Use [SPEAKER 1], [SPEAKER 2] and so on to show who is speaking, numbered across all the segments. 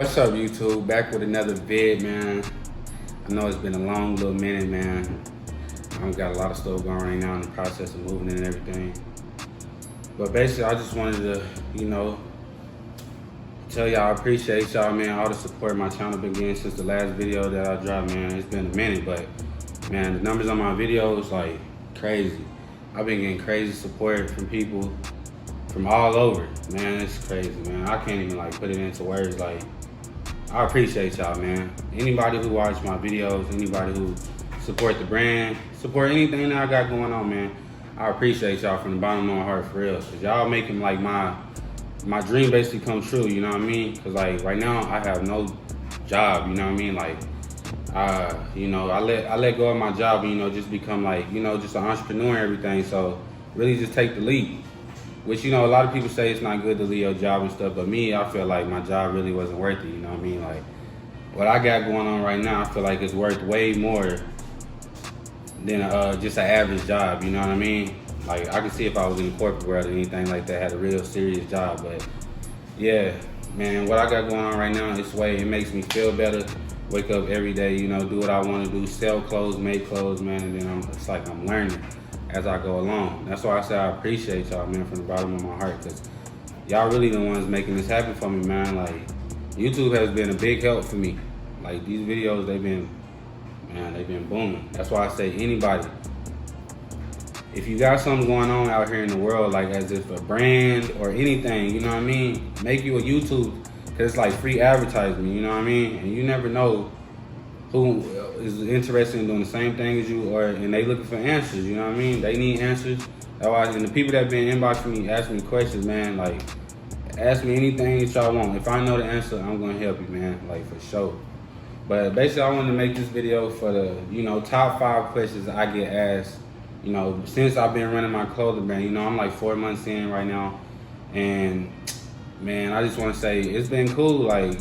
[SPEAKER 1] What's up, YouTube? Back with another vid, man. I know it's been a long little minute, man. I've got a lot of stuff going right now in the process of moving and everything. But basically, I just wanted to, tell y'all I appreciate y'all, man. All the support my channel been getting since the last video that I dropped, man. It's been a minute, but man, the numbers on my videos, like, crazy. I've been getting crazy support from people from all over. Man, it's crazy, man. I can't even, like, put it into words, like, I appreciate y'all, man. Anybody who watch my videos, anybody who support the brand, support anything that I got going on, man, I appreciate y'all from the bottom of my heart, for real. Cause y'all making like my dream basically come true, you know what I mean? Cause like right now I have no job, you know what I mean? Like, I let go of my job and, just become like, just an entrepreneur and everything. So really just take the leap. Which, a lot of people say it's not good to leave your job and stuff, but me, I feel like my job really wasn't worth it, you know what I mean? Like, what I got going on right now, I feel like it's worth way more than just an average job, you know what I mean? Like, I could see if I was in the corporate world or anything like that, had a real serious job, but yeah, man, what I got going on right now, it makes me feel better, wake up every day, do what I want to do, sell clothes, make clothes, man, and then it's like I'm learning as I go along. That's why I say I appreciate y'all, man, from the bottom of my heart, because y'all really the ones making this happen for me, man. Like, YouTube has been a big help for me. Like, these videos, they've been booming. That's why I say anybody, if you got something going on out here in the world, like as if a brand or anything, you know what I mean, make you a YouTube, because it's like free advertisement, you know what I mean? And you never know who is interested in doing the same thing as you, and they looking for answers, you know what I mean? They need answers. And the people that been inboxing me, asking me questions, man, like, ask me anything that y'all want. If I know the answer, I'm gonna help you, man, like, for sure. But basically, I wanted to make this video for the, top 5 questions I get asked, since I've been running my clothing brand. I'm like 4 months in right now, and man, I just want to say it's been cool. Like,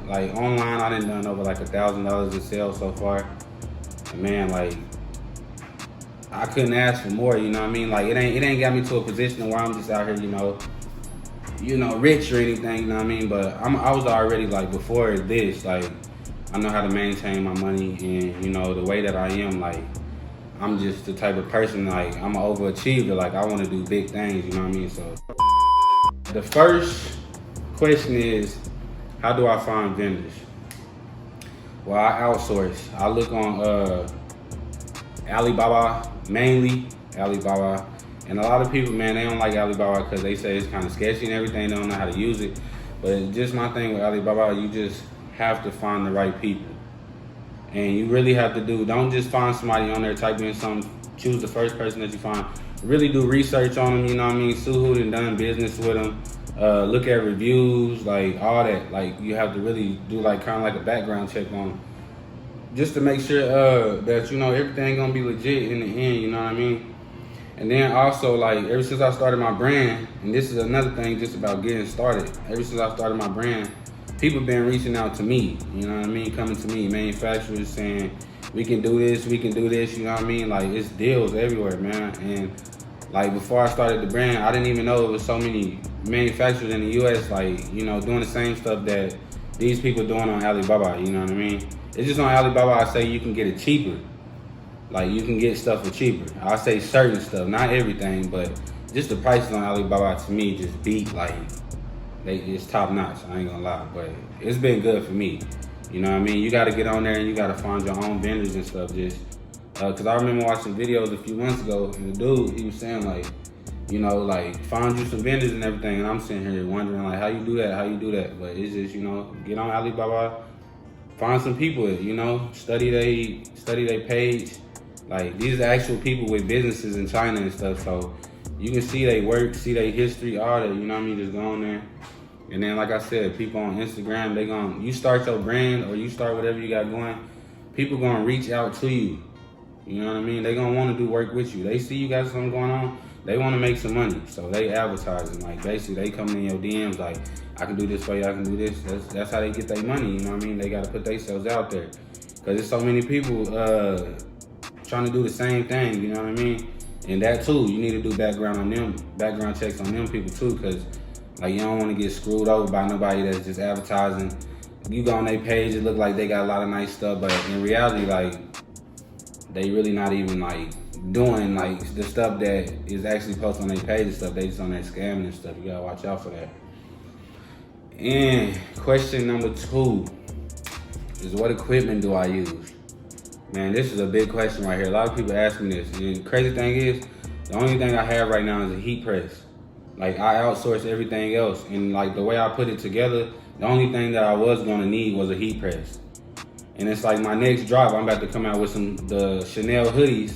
[SPEAKER 1] like online, I done over like $1,000 in sales so far. And man, like, I couldn't ask for more. You know what I mean? Like, it ain't got me to a position where I'm just out here, rich or anything. You know what I mean? But I was already like before this. Like, I know how to maintain my money, and the way that I am, like, I'm just the type of person, like, I'm an overachiever. Like, I want to do big things. You know what I mean? So the first question is, how do I find vendors? Well, I outsource. I look on Alibaba, mainly Alibaba. And a lot of people, man, they don't like Alibaba because they say it's kind of sketchy and everything. They don't know how to use it. But just my thing with Alibaba, you just have to find the right people. And you really have to don't just find somebody on there, type in something, choose the first person that you find. Really do research on them, you know what I mean? See who done business with them. Look at reviews, like all that. Like, you have to really do like kind of like a background check on them, just to make sure that everything gonna be legit in the end. You know what I mean? And then also, like, ever since I started my brand, and this is another thing just about getting started. Ever since I started my brand, people been reaching out to me. You know what I mean? Coming to me, manufacturers saying we can do this. You know what I mean? Like, it's deals everywhere, man. And like, before I started the brand, I didn't even know there was so many manufacturers in the U.S. like, doing the same stuff that these people doing on Alibaba, you know what I mean? It's just on Alibaba, I say you can get it cheaper. Like, you can get stuff for cheaper. I say certain stuff, not everything, but just the prices on Alibaba to me just beat, like, it's top notch, I ain't gonna lie, but it's been good for me. You know what I mean? You gotta get on there and you gotta find your own vendors and stuff, just cause I remember watching videos a few months ago, and the dude, he was saying like, like, find you some vendors and everything, and I'm sitting here wondering like, how you do that? But it's just, get on Alibaba, find some people, study they page. Like, these are actual people with businesses in China and stuff, so you can see their work, see their history, all that, you know what I mean? Just go on there. And then, like I said, people on Instagram, you start your brand or you start whatever you got going, people gonna reach out to you. You know what I mean? They gonna wanna do work with you. They see you got something going on, they wanna make some money. So they advertising, like, basically they coming in your DMs like, I can do this for you, I can do this. That's how they get their money, you know what I mean? They gotta put themselves out there. Cause there's so many people trying to do the same thing, you know what I mean? And that too, you need to do background checks on them people too, cause like, you don't want to get screwed over by nobody that's just advertising you go on their page, it look like they got a lot of nice stuff, but in reality, like, they really not even like doing like the stuff that is actually posted on their page and stuff. They just on there scamming and stuff. You gotta watch out for that. And question number 2 is, what equipment do I use? Man, this is a big question right here. A lot of people ask me this. And the crazy thing is, the only thing I have right now is a heat press. Like, I outsource everything else. And like the way I put it together, the only thing that I was gonna need was a heat press. And it's like my next drop, I'm about to come out with the Chanel hoodies.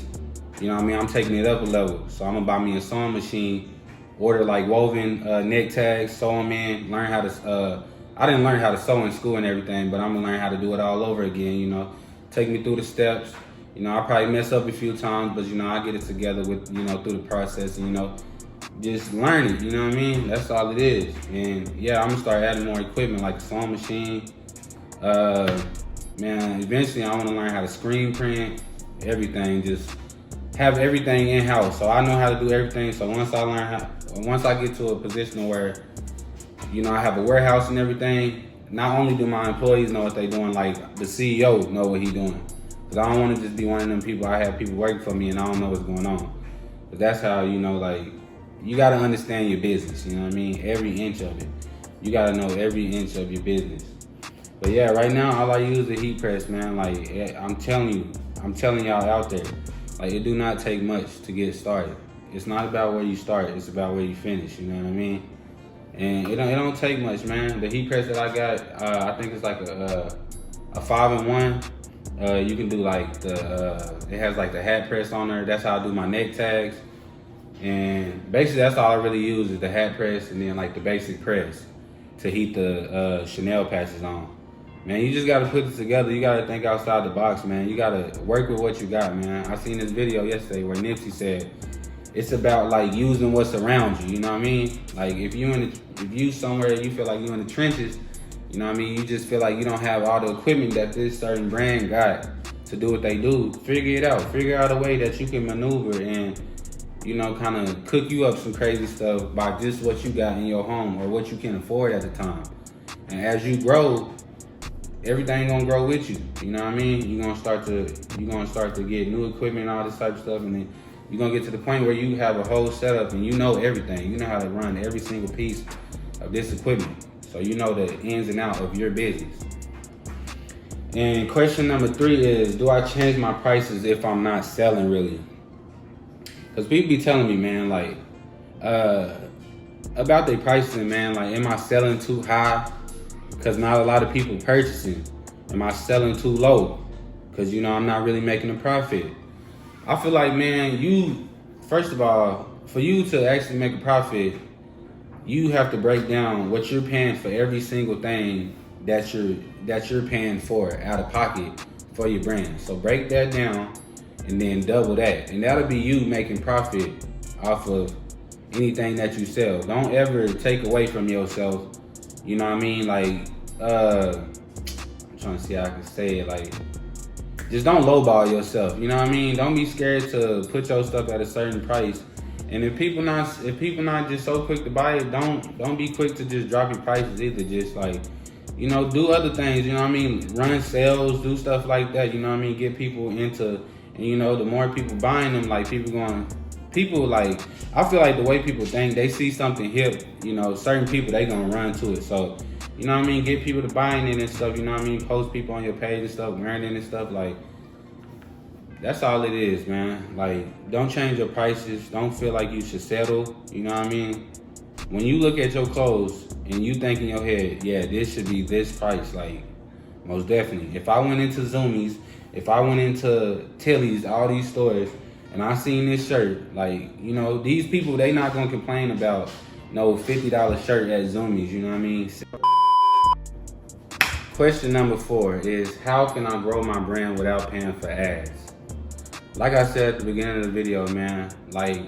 [SPEAKER 1] You know what I mean? I'm taking it up a level. So I'm gonna buy me a sewing machine, order like woven neck tags, sew them in, learn how to, I didn't learn how to sew in school and everything, but I'm gonna learn how to do it all over again, you know. Take me through the steps. You know, I probably mess up a few times, but you know, I get it together with, you know, through the process and, you know, just learn it, you know what I mean? That's all it is. And yeah, I'm gonna start adding more equipment like a sewing machine. Man, eventually I wanna learn how to screen print, everything, just have everything in-house. So I know how to do everything. So once I get to a position where, you know, I have a warehouse and everything, not only do my employees know what they're doing, like the CEO know what he's doing. Cause I don't wanna just be one of them people, I have people working for me and I don't know what's going on. But that's how, you know, like, you gotta understand your business, you know what I mean? Every inch of it. You gotta know every inch of your business. But yeah, right now, all I use is a heat press, man. Like, I'm telling y'all out there, like, it do not take much to get started. It's not about where you start, it's about where you finish, you know what I mean? And it don't take much, man. The heat press that I got, I think it's like a 5-in-1. You can do like it has like the hat press on there. That's how I do my neck tags. And basically that's all I really use is the hat press and then like the basic press to heat the Chanel patches on. Man, you just gotta put it together. You gotta think outside the box, man. You gotta work with what you got, man. I seen this video yesterday where Nipsey said it's about like using what's around you, you know what I mean? Like if you somewhere you feel like you in the trenches, you know what I mean? You just feel like you don't have all the equipment that this certain brand got to do what they do. Figure it out. Figure out a way that you can maneuver and, you know, kind of cook you up some crazy stuff by just what you got in your home or what you can afford at the time. And as you grow, everything gonna grow with you. You know what I mean? You're gonna start to get new equipment and all this type of stuff, and then you're gonna get to the point where you have a whole setup and you know everything. You know how to run every single piece of this equipment. So you know the ins and outs of your business. And question number 3 is, do I change my prices if I'm not selling really? Because people be telling me, man, like, about their pricing, man, like, am I selling too high? Because not a lot of people purchasing. Am I selling too low? Because, you know, I'm not really making a profit. I feel like, man, first of all, for you to actually make a profit, you have to break down what you're paying for every single thing that you're paying for out of pocket for your brand. So break that down and then double that. And that'll be you making profit off of anything that you sell. Don't ever take away from yourself. You know what I mean? Like, I'm trying to see how I can say it. Like, just don't lowball yourself. You know what I mean? Don't be scared to put your stuff at a certain price. And if people not just so quick to buy it, don't be quick to just drop your prices either. Just like, you know, do other things. You know what I mean? Run sales, do stuff like that. You know what I mean? Get people into, and you know, the more people buying them, like people like, I feel like the way people think, they see something hip, you know, certain people, they gonna run to it. So, you know what I mean? Get people to buying it and stuff, you know what I mean? Post people on your page and stuff, wearing it and stuff, like, that's all it is, man. Like, don't change your prices. Don't feel like you should settle, you know what I mean? When you look at your clothes and you think in your head, yeah, this should be this price, like, most definitely. If I went into Zoomies, if I went into Tilly's, all these stores, and I seen this shirt, like, you know, these people, they not gonna complain about no $50 shirt at Zoomies, you know what I mean? Question number 4 is, how can I grow my brand without paying for ads? Like I said at the beginning of the video, man, like,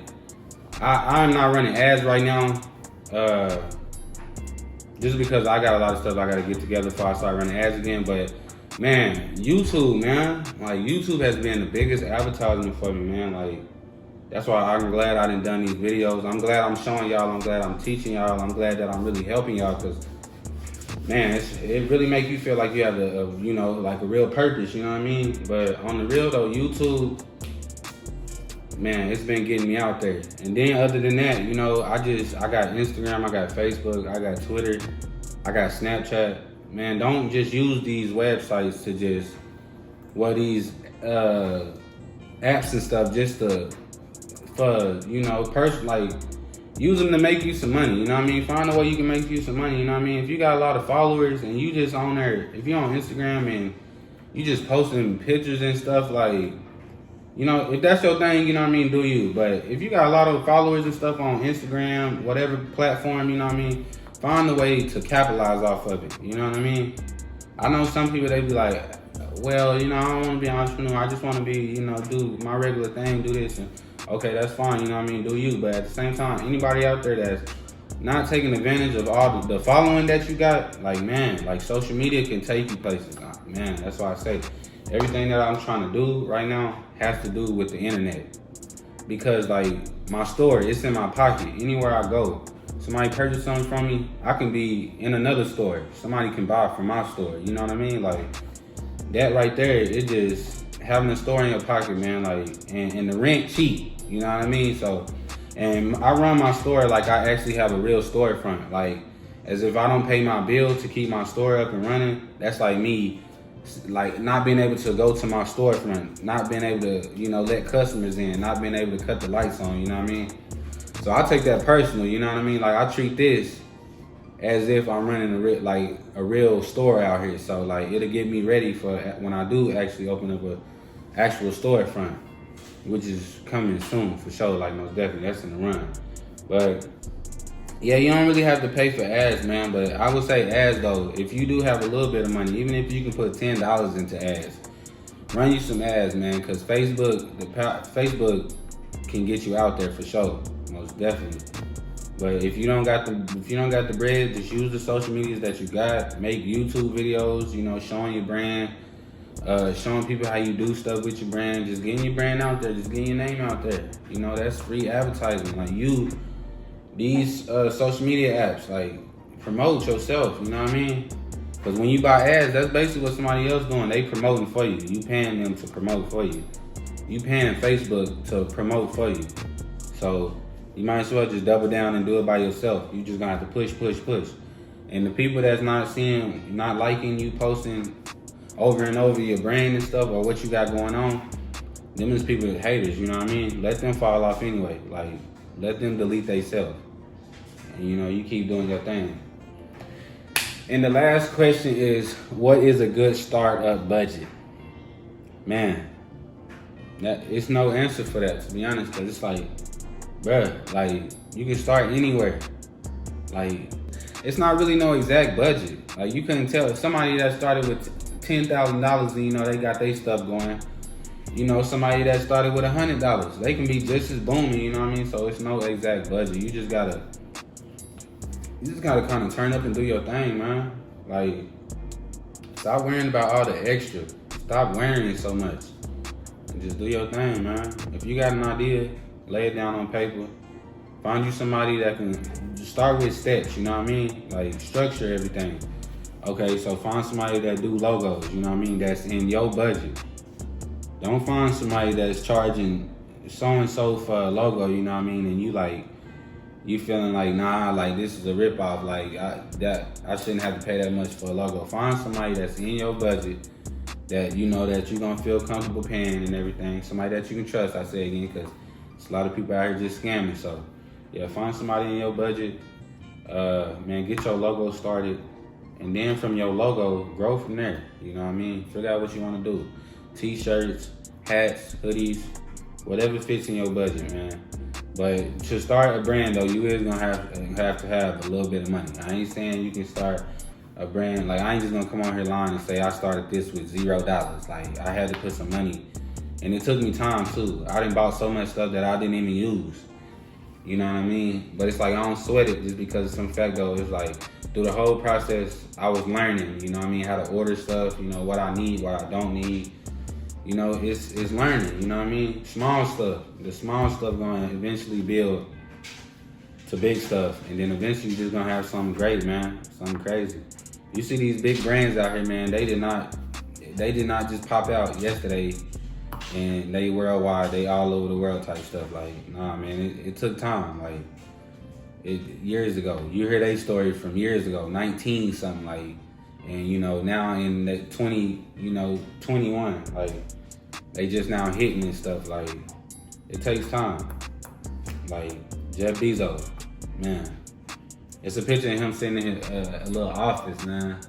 [SPEAKER 1] I'm not running ads right now, just because I got a lot of stuff I gotta get together before I start running ads again, but man, YouTube, man, like, YouTube has been the biggest advertisement for me, man. Like, that's why I'm glad I done these videos. I'm glad I'm showing y'all. I'm glad I'm teaching y'all. I'm glad that I'm really helping y'all, because man, it really make you feel like you have you know, like a real purpose, you know what I mean? But on the real though, YouTube, man, it's been getting me out there. And then other than that, you know, I got Instagram, I got Facebook, I got Twitter, I got Snapchat. Man, don't just use these websites to just, these apps and stuff just for, you know, like, use them to make you some money, you know what I mean? Find a way you can make you some money, you know what I mean? If you got a lot of followers and you just on there, if you're on Instagram and you just posting pictures and stuff, like, you know, if that's your thing, you know what I mean, do you. But if you got a lot of followers and stuff on Instagram, whatever platform, you know what I mean, find a way to capitalize off of it, you know what I mean? I know some people, they be like, well, you know, I don't want to be an entrepreneur. I just want to be, you know, do my regular thing, do this. And okay, that's fine, you know what I mean, do you. But at the same time, anybody out there that's not taking advantage of all the following that you got, like, man, like social media can take you places. Man, that's why I say everything that I'm trying to do right now has to do with the internet. Because, like, my store, it's in my pocket. Anywhere I go, somebody purchase something from me, I can be in another store. Somebody can buy from my store, you know what I mean? Like, that right there, it just, having a store in your pocket, man, like, and the rent cheap, you know what I mean? So, and I run my store like I actually have a real storefront. Like, as if I don't pay my bill to keep my store up and running, that's like me, like, not being able to go to my storefront, not being able to, you know, let customers in, not being able to cut the lights on, you know what I mean? So I take that personal, you know what I mean? Like, I treat this as if I'm running a real store out here. So, like, it'll get me ready for when I do actually open up a actual storefront, which is coming soon for sure. Like, most definitely, that's in the run. But yeah, you don't really have to pay for ads, man. But I would say ads though, if you do have a little bit of money, even if you can put $10 into ads, run you some ads, man. Because Facebook can get you out there for sure, most definitely. But if you don't got the bread, just use the social medias that you got. Make YouTube videos, you know, showing your brand, showing people how you do stuff with your brand. Just getting your brand out there, just getting your name out there. You know, that's free advertising. Like, these social media apps, like, promote yourself. You know what I mean? Because when you buy ads, that's basically what somebody else doing. They promoting for you. You paying them to promote for you. You paying Facebook to promote for you. So you might as well just double down and do it by yourself. You just gonna have to push. And the people that's not liking you posting over and over your brand and stuff or what you got going on, them is people that haters, you know what I mean? Let them fall off anyway. Like, let them delete themselves. And, you know, you keep doing your thing. And the last question is, what is a good startup budget? Man, it's no answer for that, to be honest, because it's like, bruh, like, you can start anywhere. Like, it's not really no exact budget. Like, you couldn't tell if somebody that started with $10,000, you know, they got their stuff going. You know, somebody that started with $100, they can be just as booming, you know what I mean? So it's no exact budget. You just gotta kind of turn up and do your thing, man. Like, stop worrying about all the extra. Stop worrying so much. And just do your thing, man. If you got an idea, lay it down on paper. Find you somebody that can just start with steps, you know what I mean? Like, structure everything. Okay, so find somebody that do logos, you know what I mean? That's in your budget. Don't find somebody that's charging so-and-so for a logo, you know what I mean? And you feeling like, nah, like, this is a ripoff. Like, I shouldn't have to pay that much for a logo. Find somebody that's in your budget that you know that you're gonna feel comfortable paying and everything. Somebody that you can trust, I say again, because there's a lot of people out here just scamming. So yeah, find somebody in your budget. Man, get your logo started. And then from your logo, grow from there. You know what I mean? Figure out what you want to do. T-shirts, hats, hoodies, whatever fits in your budget, man. But to start a brand though, you is gonna have to have a little bit of money. I ain't saying you can start a brand, like, I ain't just gonna come on here lying and say I started this with $0. Like, I had to put some money, and it took me time too. I done bought so much stuff that I didn't even use. You know what I mean? But it's like, I don't sweat it just because of some fact though. It's like, through the whole process, I was learning, you know what I mean, how to order stuff, you know, what I need, what I don't need. You know, it's learning, you know what I mean? Small stuff. The small stuff gonna eventually build to big stuff. And then eventually you're just gonna have something great, man. Something crazy. You see these big brands out here, man. They did not just pop out yesterday, and they worldwide. They all over the world type stuff. Like, nah, man. It took time. Like, years ago. You hear their story from years ago, 19 something, like, and you know now in the 21, like they just now hitting and stuff. Like, it takes time. Like Jeff Bezos, man. It's a picture of him sitting in a little office, man.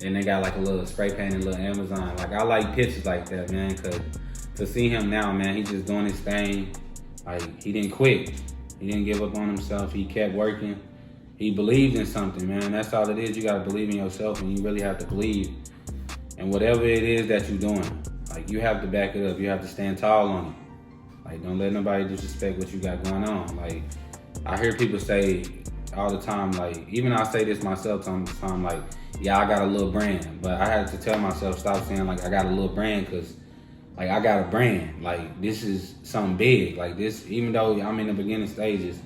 [SPEAKER 1] And they got like a little spray painted little Amazon. Like, I like pictures like that, man, cause to see him now, man, he's just doing his thing. Like, he didn't quit. He didn't give up on himself. He kept working. He believed in something, man. That's all it is. You gotta believe in yourself, and you really have to believe in whatever it is that you're doing. Like, you have to back it up. You have to stand tall on it. Like, don't let nobody disrespect what you got going on. Like, I hear people say all the time, like, even I say this myself sometimes, like, yeah, I got a little brand. But I had to tell myself, stop saying, like, I got a little brand, because, like, I got a brand. Like, this is something big. Like, this, even though I'm in the beginning stages,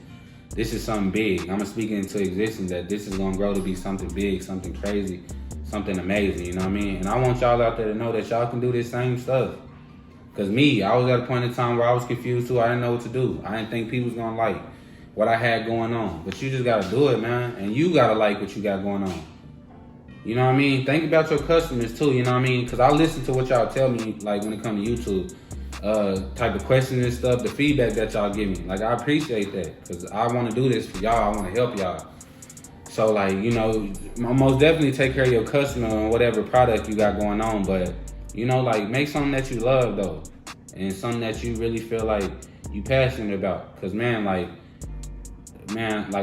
[SPEAKER 1] this is something big. I'm speaking into existence that this is going to grow to be something big, something crazy, something amazing, you know what I mean? And I want y'all out there to know that y'all can do this same stuff. Because me, I was at a point in time where I was confused too. I didn't know what to do. I didn't think people was going to like what I had going on. But you just got to do it, man. And you got to like what you got going on. You know what I mean? Think about your customers too, you know what I mean? Because I listen to what y'all tell me, like when it comes to YouTube, type of questions and stuff, the feedback that y'all give me. Like, I appreciate that, because I want to do this for y'all. I want to help y'all. So, like, you know, most definitely take care of your customer and whatever product you got going on. But, you know, like, make something that you love, though. And something that you really feel like you passionate about. Because, man, like,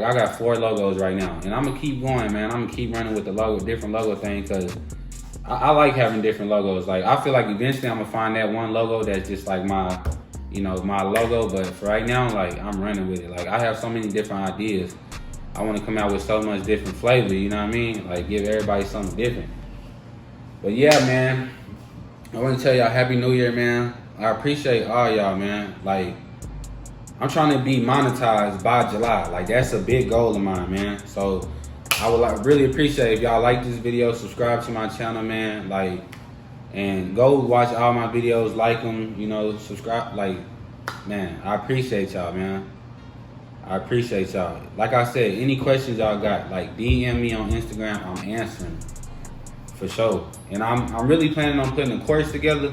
[SPEAKER 1] I got 4 logos right now. And I'm going to keep going, man. I'm going to keep running with the different logo thing, because I like having different logos. Like, I feel like eventually I'm going to find that one logo that's just like my, you know, my logo. But for right now, like, I'm running with it. Like, I have so many different ideas. I want to come out with so much different flavor, you know what I mean? Like, give everybody something different. But yeah, man, I want to tell y'all Happy New Year, man. I appreciate all y'all, man. Like, I'm trying to be monetized by July. Like, that's a big goal of mine, man. So I would really appreciate if y'all like this video, subscribe to my channel, man. Like, and go watch all my videos, like them, you know, subscribe. Like, man, I appreciate y'all, man. I appreciate y'all. Like I said, any questions y'all got, like, DM me on Instagram. I'm answering for sure. And I'm really planning on putting a course together,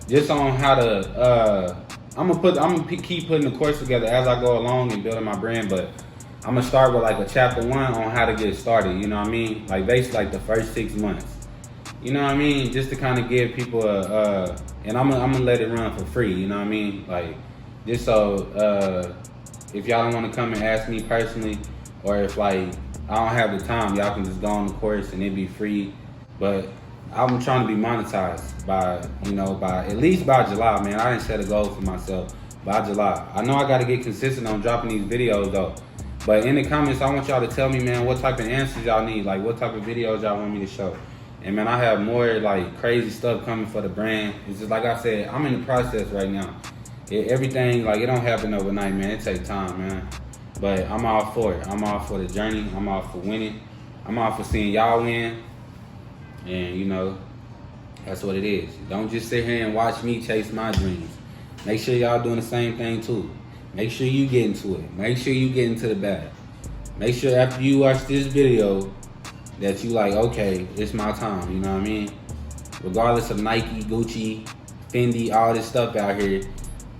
[SPEAKER 1] just on how to. I'm gonna keep putting the course together as I go along and building my brand. But I'm gonna start with like a chapter 1 on how to get started. You know what I mean? Like, basically like the first 6 months. You know what I mean? Just to kind of give people and I'm gonna let it run for free. You know what I mean? Like, just so if y'all don't want to come and ask me personally, or if like I don't have the time, y'all can just go on the course and it be free. But I'm trying to be monetized by, you know, at least by July, man. I didn't set a goal for myself by July. I know I got to get consistent on dropping these videos though. But in the comments, I want y'all to tell me, man, what type of answers y'all need, like what type of videos y'all want me to show. And man, I have more like crazy stuff coming for the brand. It's just like I said, I'm in the process right now. Everything, like, it don't happen overnight, man. It takes time, man. But I'm all for it. I'm all for the journey. I'm all for winning. I'm all for seeing y'all win. And, you know, that's what it is. Don't just sit here and watch me chase my dreams. Make sure y'all doing the same thing, too. Make sure you get into it. Make sure you get into the bag. Make sure after you watch this video that you like, okay, it's my time. You know what I mean? Regardless of Nike, Gucci, Fendi, all this stuff out here,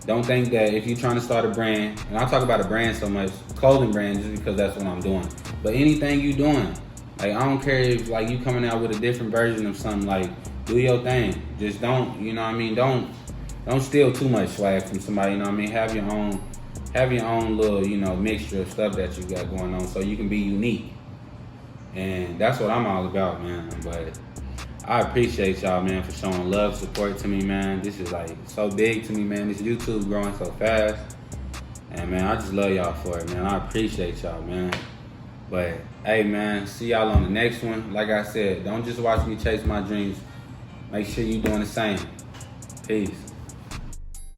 [SPEAKER 1] don't think that if you're trying to start a brand, and I talk about a brand so much, clothing brand, just because that's what I'm doing. But anything you doing, like, I don't care if like you coming out with a different version of something, like, do your thing. Just don't, you know what I mean? Don't steal too much swag from somebody, you know what I mean? Have your own little, you know, mixture of stuff that you got going on so you can be unique. And that's what I'm all about, man. But I appreciate y'all, man, for showing love, support to me, man. This is like so big to me, man. This YouTube growing so fast. And man, I just love y'all for it, man. I appreciate y'all, man. But hey, man, see y'all on the next one. Like I said, don't just watch me chase my dreams. Make sure you doing the same. Peace.